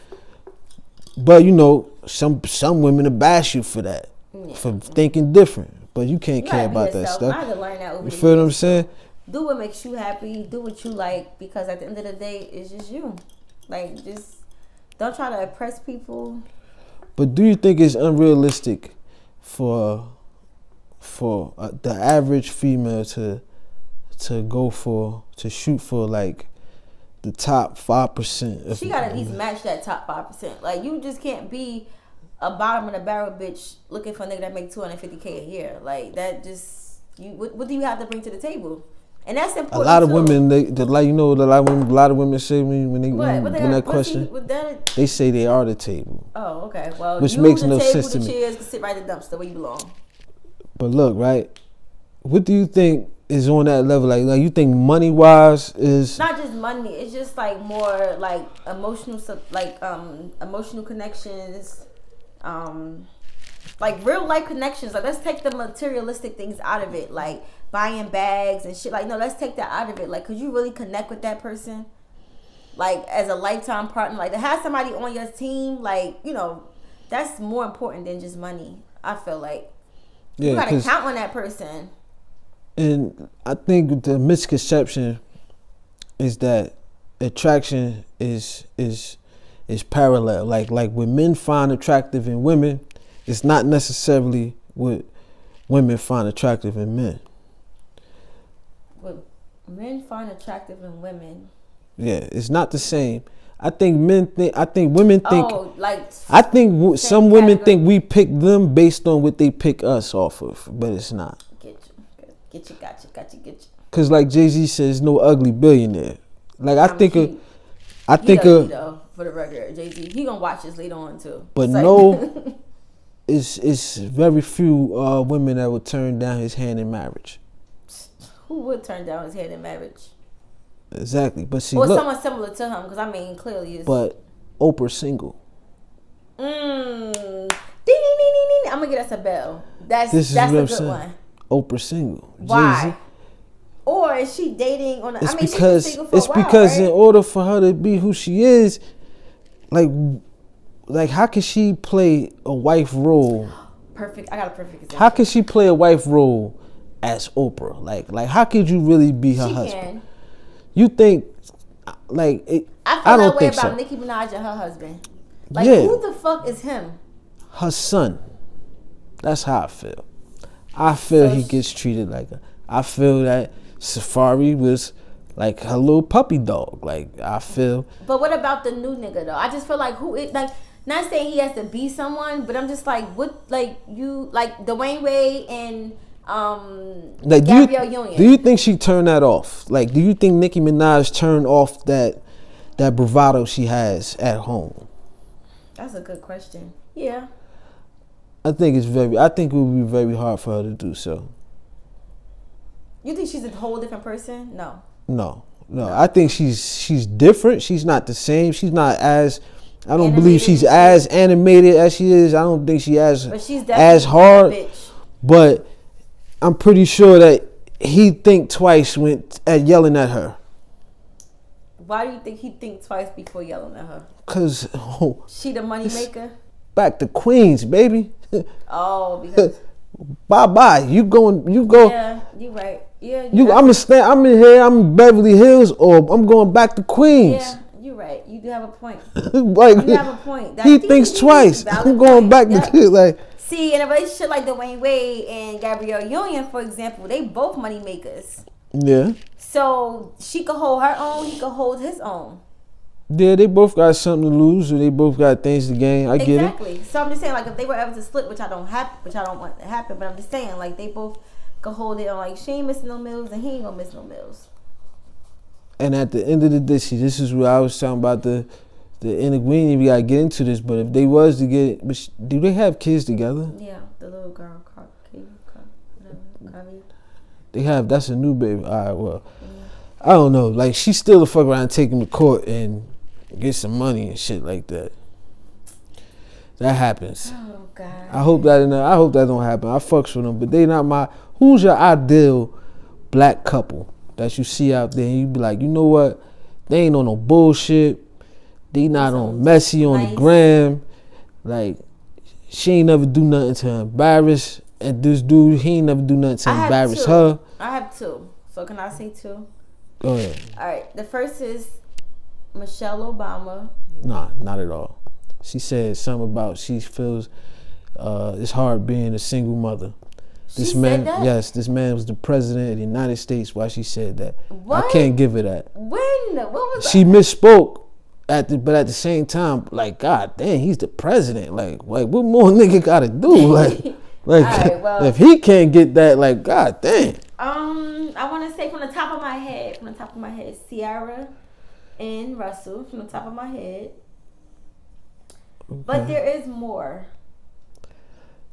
But you know, some women will bash you for that, for thinking different. But you can't care about that stuff. I had to learn that over you feel what I'm saying? Do what makes you happy. Do what you like, because at the end of the day, it's just you. Like, just don't try to impress people. But do you think it's unrealistic for the average female to shoot for like the top 5%? She gotta at least match that top 5%. Like, you just can't be a bottom of the barrel bitch looking for a nigga that make $250K a year. Like, that just, what do you have to bring to the table? And that's important. A lot of women, a lot of women say when that question, they say they are the table. Oh, okay. Well, which you makes the no table, sense to the me. chairs can sit right in the dumpster where you belong. But look, right? What do you think is on that level? Like you think money wise is not just money. It's just like more like emotional connections, like real life connections. Like, let's take the materialistic things out of it, like buying bags and shit. Like, no, let's take that out of it. Like, could you really connect with that person, like as a lifetime partner? Like, to have somebody on your team, like, you know, that's more important than just money. I feel like you gotta count on that person. And I think the misconception is that attraction is parallel. Like when men find attractive in women, it's not necessarily what women find attractive in men. Men find attractive in women. Yeah, it's not the same. I think women think. Oh, like I think some women category. think we pick them based on what they pick us off of, but it's not. Get you. Cause like Jay-Z says, no ugly billionaire. Like I think he ugly, though, for the record, Jay-Z. He gonna watch this later on too. But no, it's very few women that would turn down his hand in marriage. Who would turn down his hand in marriage? Exactly, but see, or look, someone similar to him, because I mean, clearly it's. But Oprah's single. Ding, ding, ding, ding. I'm gonna get us a bell. That's a good one. Oprah's single. Why? Jay-Z. Or is she dating on? It's she's because single for a while, because right? in order for her to be who she is, like how can she play a wife role? Perfect. I got a perfect example. How can she play a wife role as Oprah? Like how could you really be her husband? Can. You think like it, I don't think about so. Nicki Minaj and her husband. Like Yeah. who the fuck is him? Her son. That's how I feel. I feel he gets treated like a. I feel that Safari was like her little puppy dog. Like I feel. But what about the new nigga though? I just feel like who it like. Not saying he has to be someone, but I'm just like what like you like Dwayne Wade and like Gabrielle Union. Do you think she turned that off? Like do you think Nicki Minaj turned off that bravado she has at home? That's a good question. Yeah. I think it would be very hard for her to do so. You think she's a whole different person? No. I think she's different. She's not the same. She's not as. I don't Animated believe she's as animated as she is. I don't think she but she's as hard. A bitch. But I'm pretty sure that he think twice at yelling at her. Why do you think he think twice before yelling at her? Cause she the money maker. Back to Queens, baby. Oh, because. Bye. You go. Yeah, you right. Yeah, I'm in here. I'm in Beverly Hills, or I'm going back to Queens. Yeah, you're right. You do have a point. Like, you have a point. He thinks twice. I'm going back to like. See, in a relationship like Dwayne Wade and Gabrielle Union, for example, they both money makers. Yeah. So she could hold her own. He could hold his own. Yeah, they both got something to lose, or they both got things to gain. I get it. Exactly. So I'm just saying, like, if they were ever to split, which I don't want to happen, but I'm just saying, like, they both could hold it on. Like, she ain't missing no meals, and he ain't gonna miss no meals. And at the end of the day, see, this is what I was talking about the end. We ain't even gotta get into this, but if they was to get, do they have kids together? Yeah, the little girl, Carly. They have. That's a new baby. All right, well, I don't know. Like, she still the fuck around, take him to court and get some money and shit like that. That happens. Oh God. I hope that don't happen. I fucks with them, but they not my. Who's your ideal black couple that you see out there? And you be like, you know what? They ain't on no bullshit. They not on messy on the gram. Like, she ain't never do nothing to embarrass. And this dude, he ain't never do nothing to embarrass her. I have two. So can I say two? Go ahead. All right. The first is Michelle Obama. Nah, not at all. She said something about she feels it's hard being a single mother. This man, said that? Yes, this man was the president of the United States. Why she said that? What? I can't give her that. When? What was She misspoke but at the same time, like, God damn, he's the president. Like what more nigga gotta do? Like right, well, if he can't get that, like, God damn. I want to say from the top of my head, Ciara and Russell, from the top of my head. Okay. But there is more.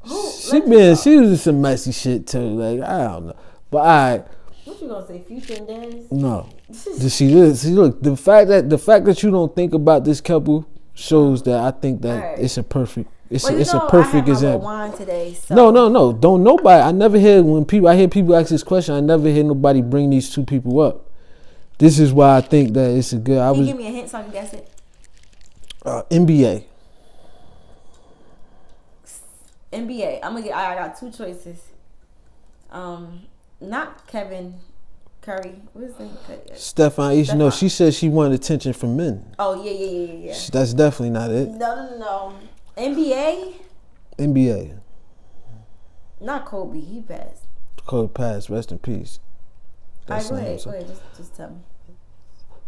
She was just some messy shit too. Like, I don't know. But what you gonna say, Future and Dez? No. See, look, the fact that you don't think about this couple shows that I think that it's a perfect. It's a perfect example. Wine today, so. No. Don't nobody. I never hear I hear people ask this question. I never hear nobody bring these two people up. This is why I think that it's a good. Can you give me a hint so I can guess it? NBA. NBA. I got two choices. Not Kevin Curry. What is his name? Stefan. No, she said she wanted attention from men. Oh yeah. That's definitely not it. No. NBA. Not Kobe. He passed. Kobe passed. Rest in peace. That's go ahead. Just tell me.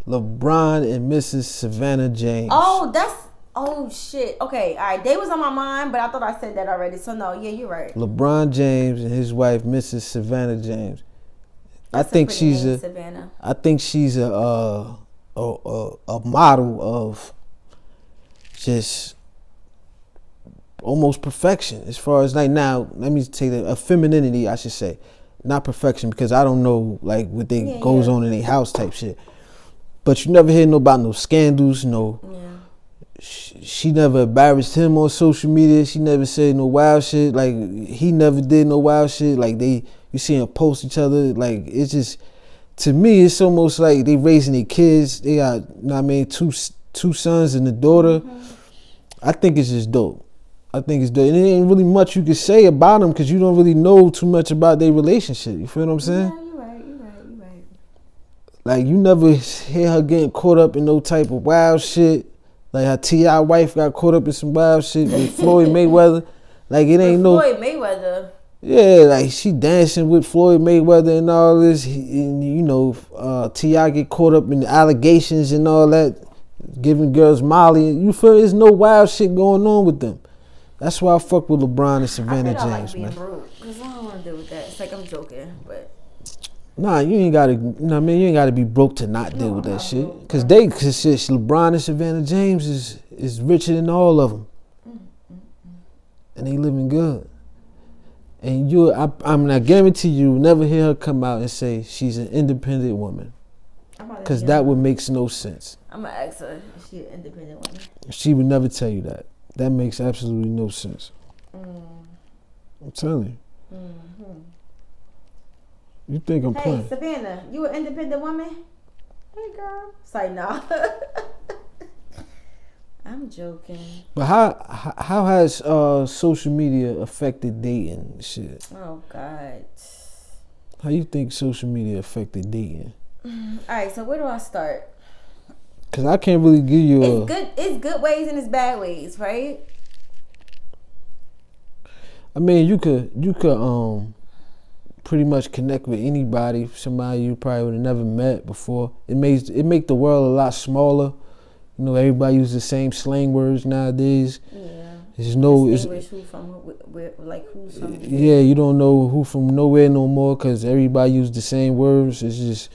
LeBron and Mrs. Savannah James. Oh shit. Okay, all right. They was on my mind, but I thought I said that already. So no, yeah, you're right. LeBron James and his wife, Mrs. Savannah James. That's I think a pretty she's name, a. Savannah. I think she's a model of just almost perfection as far as like now. Let me take that, a femininity, I should say, not perfection, because I don't know like what goes on in their house type shit. But you never hear no about no scandals, no. Yeah. She never embarrassed him on social media. She never said no wild shit. Like he never did no wild shit. Like you see them post each other. Like it's just, to me, it's almost like they raising their kids. They got, you know what I mean, two sons and a daughter. Mm-hmm. I think it's just dope. And there ain't really much you can say about them because you don't really know too much about their relationship. You feel what I'm saying? Yeah, you're right. Like you never hear her getting caught up in no type of wild shit. Like her T.I. wife got caught up in some wild shit with Floyd Mayweather. Like it ain't Floyd Mayweather. Yeah, like she dancing with Floyd Mayweather and all this. And, you know, T.I. get caught up in the allegations and all that, giving girls Molly. You feel there's no wild shit going on with them. That's why I fuck with LeBron and Savannah James, man. Because I don't want to deal with that. It's like I'm joking, but. Nah, you ain't gotta. You know what I mean, you ain't gotta be broke to not deal with that shit. Cause LeBron and Savannah James is richer than all of them, and they living good. And I guarantee you never hear her come out and say she's an independent woman, cause that would make no sense. I'm gonna ask her if she's an independent woman. She would never tell you that. That makes absolutely no sense. I'm telling you. Mm-hmm. You think I'm playing? Hey, Savannah, you an independent woman? Hey, girl. Say no. I'm joking. But how has social media affected dating and shit? Oh, God. How you think social media affected dating? All right, so where do I start? Cause I can't really give you It's good ways and it's bad ways, right? I mean, you could pretty much connect with anybody, somebody you probably would have never met before. It make the world a lot smaller. You know, everybody uses the same slang words nowadays. Yeah. There's no. Distinguish who from who's from. Yeah, you don't know who from nowhere no more because everybody uses the same words. It's just,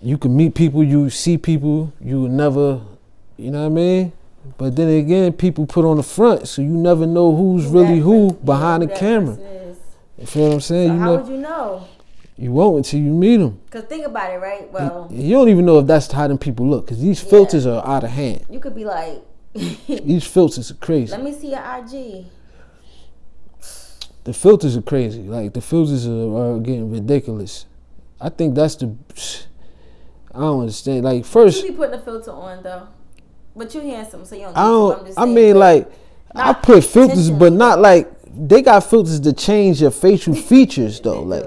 you can meet people, you see people, you would never, you know what I mean? But then again, people put on the front, so you never know who's really who behind the camera. You feel what I'm saying? So how would you know? You won't until you meet them. Cause think about it, right? Well, you don't even know if that's how them people look, cause these filters are out of hand. You could be like, these filters are crazy. Let me see your IG. The filters are crazy. Like the filters are getting ridiculous. I think that's I don't understand. Like first, you be putting a filter on though, but you handsome, so you don't. I put filters, but not like they got filters to change your facial features though. Like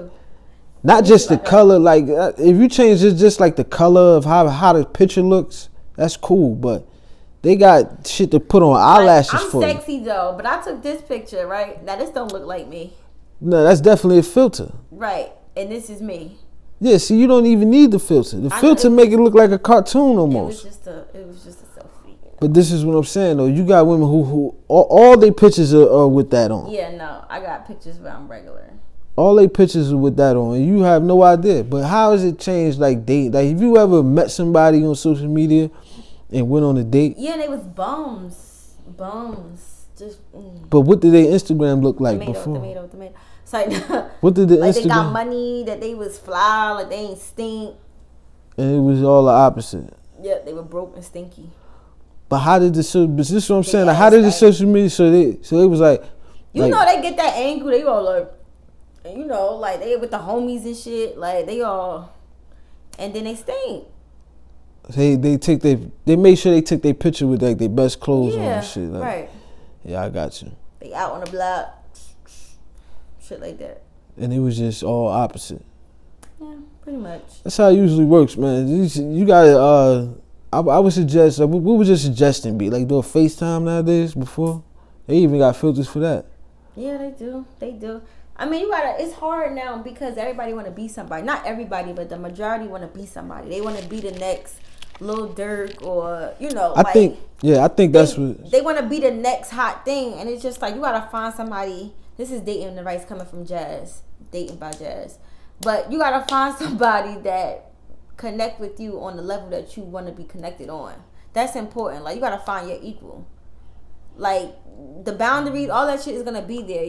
not just the color. Like if you change it just like the color of how the picture looks, that's cool. But they got shit to put on eyelashes for you. I'm sexy though, but I took this picture, right? Now this don't look like me. No, that's definitely a filter. Right, and this is me. Yeah, see, you don't even need the filter. The filter make it look like a cartoon almost. It was just a selfie. You know? But this is what I'm saying though. You got women who all their pictures are with that on. Yeah, no, I got pictures where I'm regular. All their pictures are with that on, and you have no idea. But how has it changed like date? Like, have you ever met somebody on social media and went on a date? Yeah, they was bums. Just. But what did their Instagram look like before? Tomato. It's like, what did the like Instagram? They got money, that they was fly, like they ain't stink. And it was all the opposite. Yeah, they were broke and stinky. But how did this is what I'm saying. Like, how did the social media? So it was like. You know, they get that angle. They all like, you know, like they with the homies and shit. Like they all, and then they stink. They made sure they took their picture with like their best clothes on and shit. Like, right. Yeah, I got you. They out on the block. Shit like that. And it was just all opposite. Yeah, pretty much. That's how it usually works, man. You gotta, I would suggest, what would your suggestion be? Like do a FaceTime nowadays before? They even got filters for that. Yeah, they do. They do. I mean, it's hard now because everybody want to be somebody. Not everybody, but the majority want to be somebody. They want to be the next Lil Durk or, I think that's what... They want to be the next hot thing. And it's just like, you got to find somebody. This is dating advice coming from Jazz. Dating by Jazz. But you got to find somebody that connect with you on the level that you want to be connected on. That's important. Like, you got to find your equal. Like, the boundaries, all that shit is going to be there.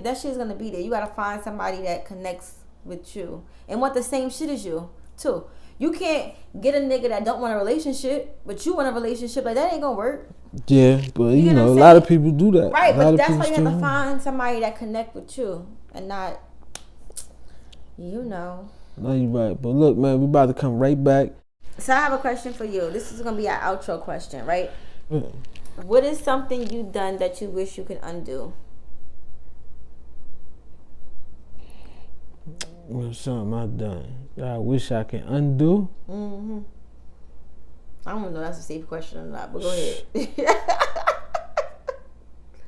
That shit is going to be there. You got to find somebody that connects with you and want the same shit as you, too. You can't get a nigga that don't want a relationship, but you want a relationship. Like, that ain't going to work. Yeah, but, a lot of people do that. Right, but that's why you have to find somebody that connect with you and not, No, you're right. But look, man, we about to come right back. So I have a question for you. This is going to be our outro question, right? Yeah. What is something you done that you wish you could undo? What's something I done that I wish I can undo? Mm-hmm. I don't know if that's a safe question or not, but go ahead.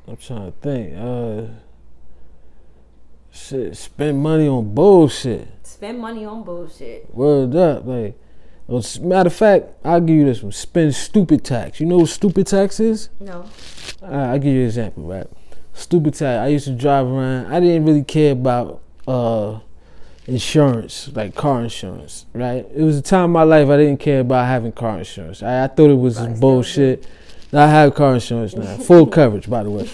I'm trying to think. Shit, spend money on bullshit. Spend money on bullshit. Word up, like. Matter of fact, I'll give you this one. Spend stupid tax. You know what stupid tax is? No. I'll give you an example, right? Stupid tax. I used to drive around. I didn't really care about insurance, like car insurance, right? It was a time in my life I didn't care about having car insurance. I thought it was bullshit. Now I have car insurance now. Full coverage, by the way.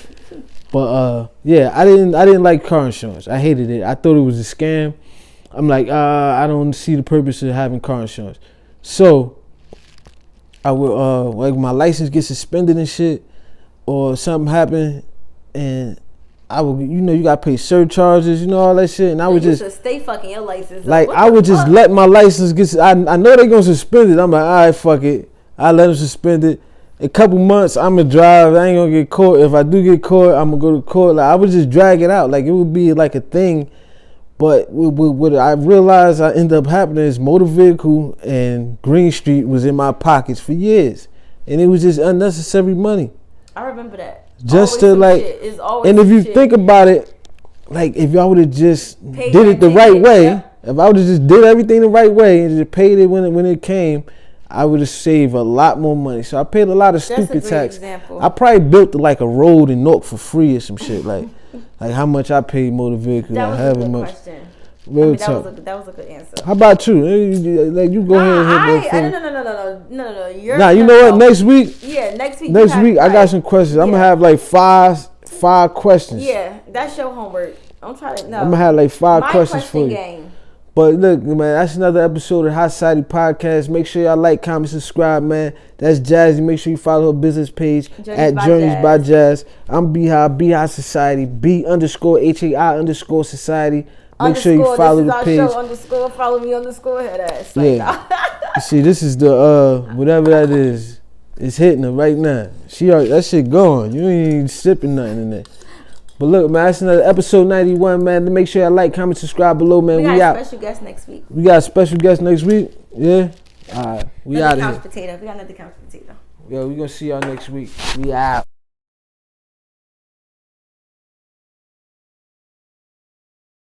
But I didn't like car insurance. I hated it. I thought it was a scam. I'm like, I don't see the purpose of having car insurance. So I would like my license get suspended and shit, or something happen, and I would, you gotta pay surcharges, all that shit, and I would just stay fucking your license. Like I would just let my license get. I know they gonna suspend it. I'm like, all right, fuck it. I let them suspend it. A couple months, I'm gonna drive. I ain't gonna get caught. If I do get caught, I'm gonna go to court. Like I would just drag it out. Like it would be like a thing. But what I realized I ended up happening is motor vehicle and Green Street was in my pockets for years. And it was just unnecessary money. I remember that. Just always to like, and if you think about it, like if y'all would have just did it the right way, if I would have just did everything the right way and just paid it when it came, I would have saved a lot more money. So I paid a lot of stupid tax. Example. I probably built like a road in Newark for free or some shit like. Like how much I paid motor vehicle. That was a good question. That was a good answer. How about you? Like you go ahead and No. You know what? Next week. Yeah, next week. Next week I got some questions. I'm gonna have like five questions. Yeah, that's your homework. I'm trying to. No. I'm gonna have like five questions for you. Game. But look, man, that's another episode of Hot Society Podcast. Make sure y'all like, comment, subscribe, man. That's Jazzy. Make sure you follow her business page at Journeys by Jazz. I'm B-High Society, B_HAI_Society. Make sure you follow the page. Follow me head ass. Yeah. You see, this is the whatever that is. It's hitting her right now. That shit going. You ain't even sipping nothing in there. But look, man, that's another episode 91, man. Make sure y'all like, comment, subscribe below, man. We got a special guest next week. We got a special guest next week? Yeah? All right. We out of here. We got another couch potato. Yeah, we going to see y'all next week. We out.